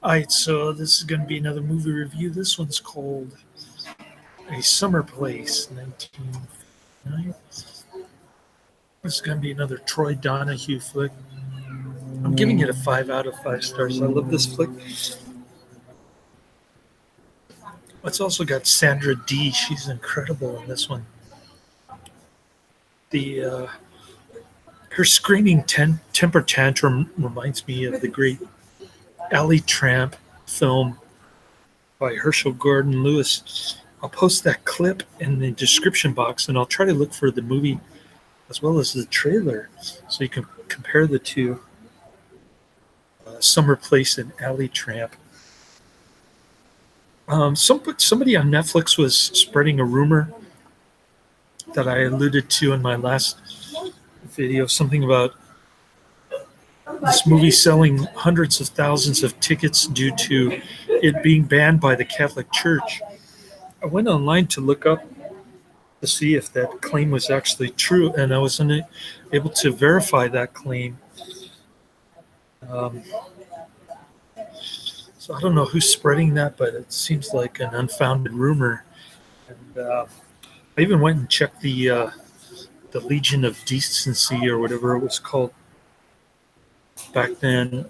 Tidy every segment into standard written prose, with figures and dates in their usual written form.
Alright, so this is going to be another movie review. This one's called A Summer Place, 1959. This is going to be another Troy Donahue flick. I'm giving it a 5 out of 5 stars. I love this flick. It's also got Sandra D. She's incredible in this one. The her screaming temper tantrum reminds me of the great Alley Tramp film by Herschel Gordon Lewis. I'll post that clip in the description box, and I'll try to look for the movie as well as the trailer so you can compare the two. Summer Place and Alley Tramp. Somebody on Netflix was spreading a rumor that I alluded to in my last video, something about this movie selling hundreds of thousands of tickets due to it being banned by the Catholic Church. I went online to look up to see if that claim was actually true, and I was unable to verify that claim. So I don't know who's spreading that, but it seems like an unfounded rumor. And I even went and checked the Legion of Decency or whatever it was called back then,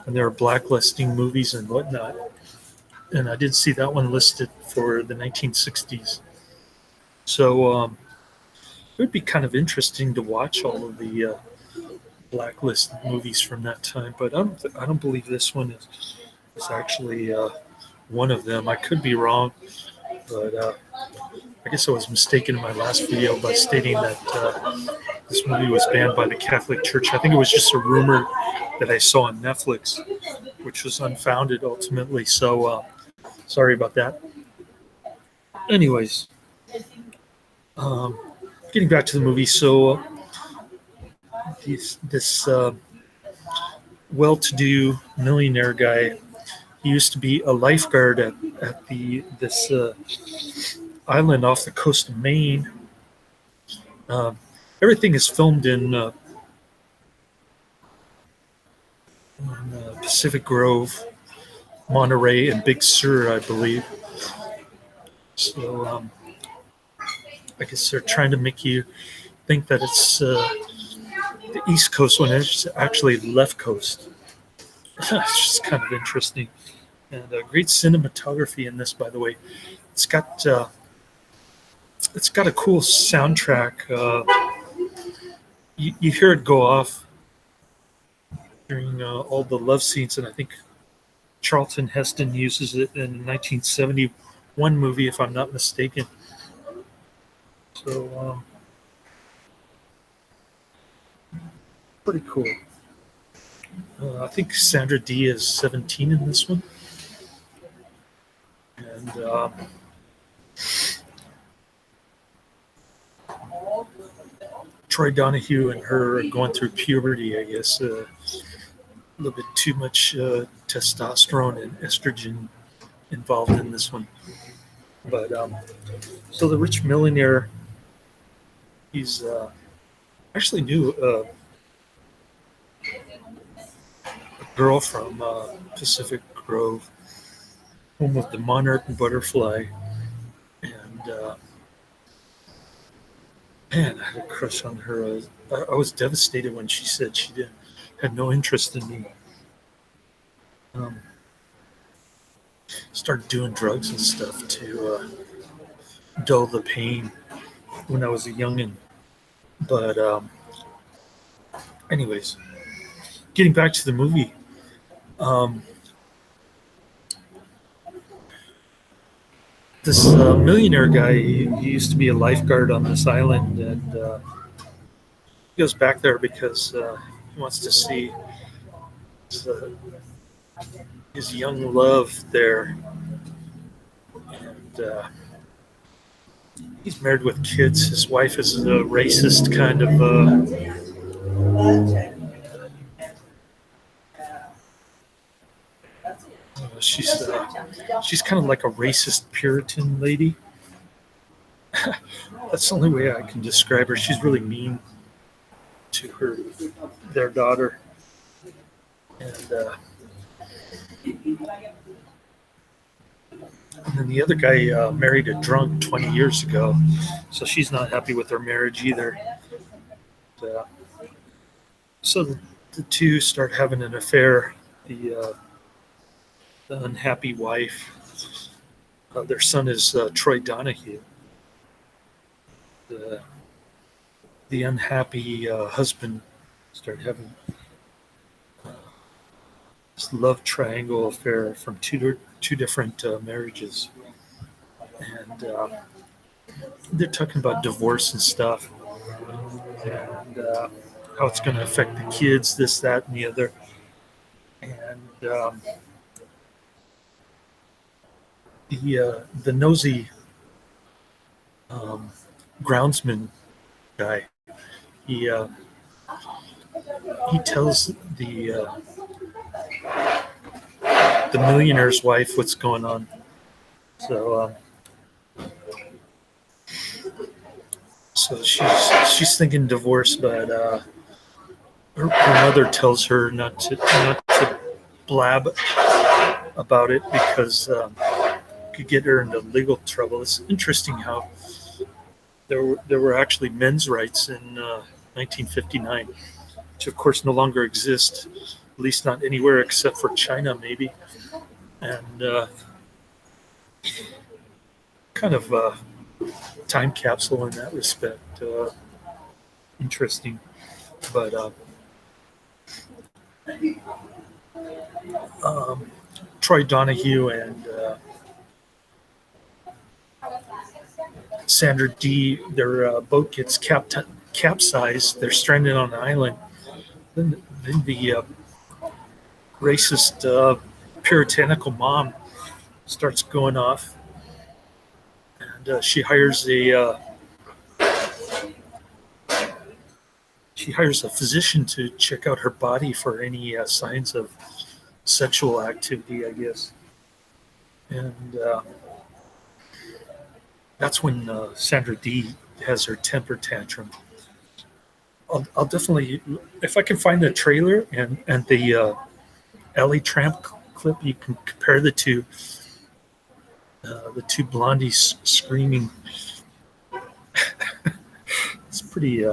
when they were blacklisting movies and whatnot. And I did see that one listed for the 1960s. So it would be kind of interesting to watch all of the blacklisted movies from that time. But I don't believe this one is actually one of them. I could be wrong, but I guess I was mistaken in my last video by stating that this movie was banned by the Catholic Church. I think it was just a rumor that I saw on Netflix, which was unfounded ultimately. So sorry about that. Anyways, getting back to the movie. So this well-to-do millionaire guy, he used to be a lifeguard at this island off the coast of Maine. Everything is filmed in Pacific Grove, Monterey, and Big Sur, I believe. So I guess they're trying to make you think that it's the East Coast when it's actually left coast. It's just kind of interesting. And great cinematography in this, by the way. It's got a cool soundtrack. You hear it go off during all the love scenes, and I think Charlton Heston uses it in a 1971 movie, if I'm not mistaken. So pretty cool. I think Sandra D is 17 in this one. And Troy Donahue and her are going through puberty, I guess. A little bit too much testosterone and estrogen involved in this one. But so the rich millionaire, he's actually knew a girl from Pacific Grove, home of the monarch butterfly, and man, I had a crush on her. I was devastated when she said she had no interest in me. Started doing drugs and stuff to dull the pain when I was a youngin'. But anyways, getting back to the movie. This millionaire guy, he used to be a lifeguard on this island, and he goes back there because he wants to see his young love there. And he's married with kids. His wife is a racist kind of she's kind of like a racist Puritan lady. That's the only way I can describe her. She's really mean to their daughter. And And then the other guy married a drunk 20 years ago, so she's not happy with their marriage either. Uh, so the two start having an affair. The unhappy wife. Their son is Troy Donahue. The the unhappy husband start having this love triangle affair from two different marriages, and they're talking about divorce and stuff, and how it's going to affect the kids, this, that, and the other, and the nosy um, groundsman guy, he he tells the millionaire's wife what's going on. So so she's thinking divorce, but her mother tells her not to blab about it because it could get her into legal trouble. It's interesting how there were actually men's rights in 1959, which of course no longer exist, at least not anywhere except for China, maybe. And kind of time capsule in that respect. Interesting, but Troy Donahue and Sandra D, their boat gets capsized. They're stranded on an island. Then the racist puritanical mom starts going off, and she hires a physician to check out her body for any signs of sexual activity, I guess. And that's when Sandra D has her temper tantrum. I'll definitely, if I can find the trailer and the Alley Tramp clip, you can compare the two blondies screaming. It's pretty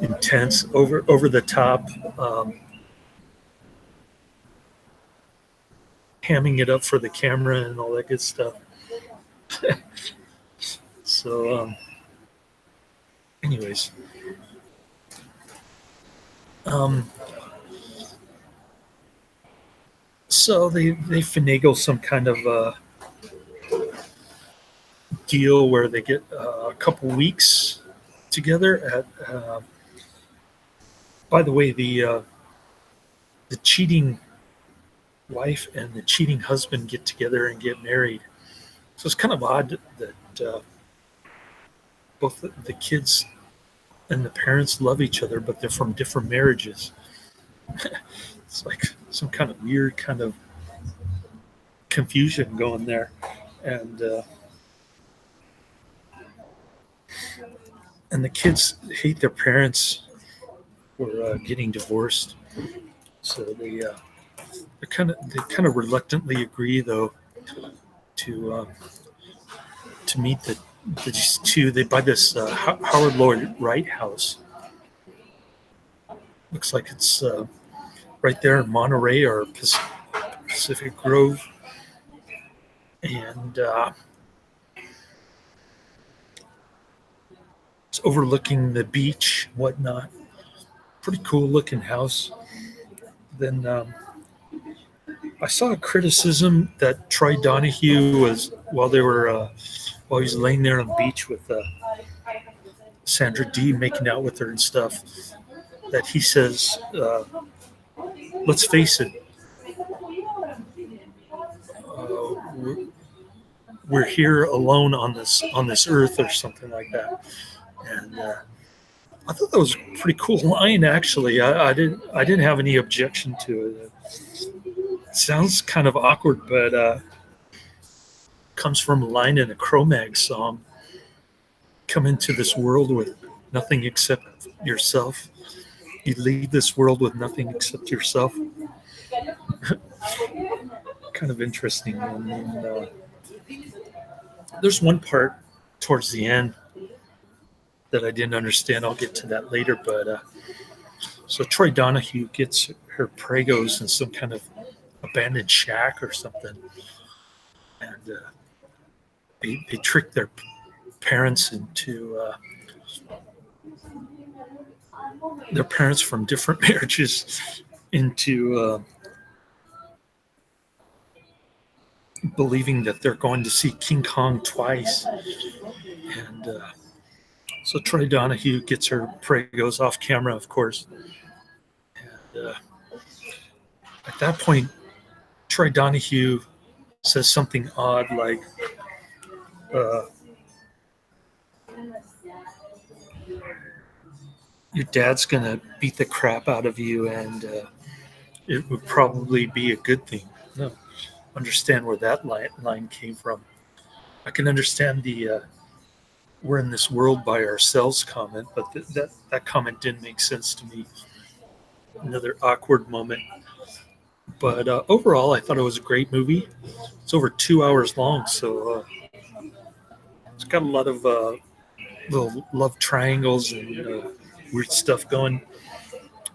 intense, over the top, hamming it up for the camera and all that good stuff. So, anyways, so they finagle some kind of deal where they get a couple weeks together at. By the way, the cheating wife and the cheating husband get together and get married. So it's kind of odd that both the kids and the parents love each other, but they're from different marriages. It's like some kind of weird kind of confusion going there, and the kids hate their parents for getting divorced. So they kind of reluctantly agree though to meet the two. They buy this Howard Lloyd Wright house. Looks like it's right there in Monterey or Pacific Grove, and it's overlooking the beach, whatnot. Pretty cool looking house. Then I saw a criticism that Troy Donahue was while he was laying there on the beach with Sandra D making out with her and stuff, that he says, let's face it, we're here alone on this earth, or something like that. And I thought that was a pretty cool line, actually. I didn't have any objection to it. It sounds kind of awkward, but comes from a line in a Cro-Mag song. Come into this world with nothing except yourself. You leave this world with nothing except yourself. kind of interesting. And then, there's one part towards the end that I didn't understand. I'll get to that later. But so Troy Donahue gets her Pregos in some kind of abandoned shack or something, and they trick their parents into their parents from different marriages into believing that they're going to see King Kong twice. And so Troy Donahue gets her Pregos off camera, of course. And at that point, Troy Donahue says something odd like, uh, your dad's going to beat the crap out of you, and it would probably be a good thing. No, understand where that line came from. I can understand the we're in this world by ourselves comment, but that comment didn't make sense to me. Another awkward moment. But overall, I thought it was a great movie. It's over 2 hours long, so it's got a lot of little love triangles and weird stuff going.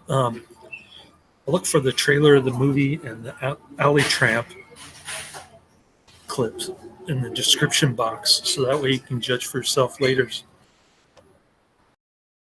I look for the trailer of the movie and the Alley Tramp clips in the description box, so that way you can judge for yourself later.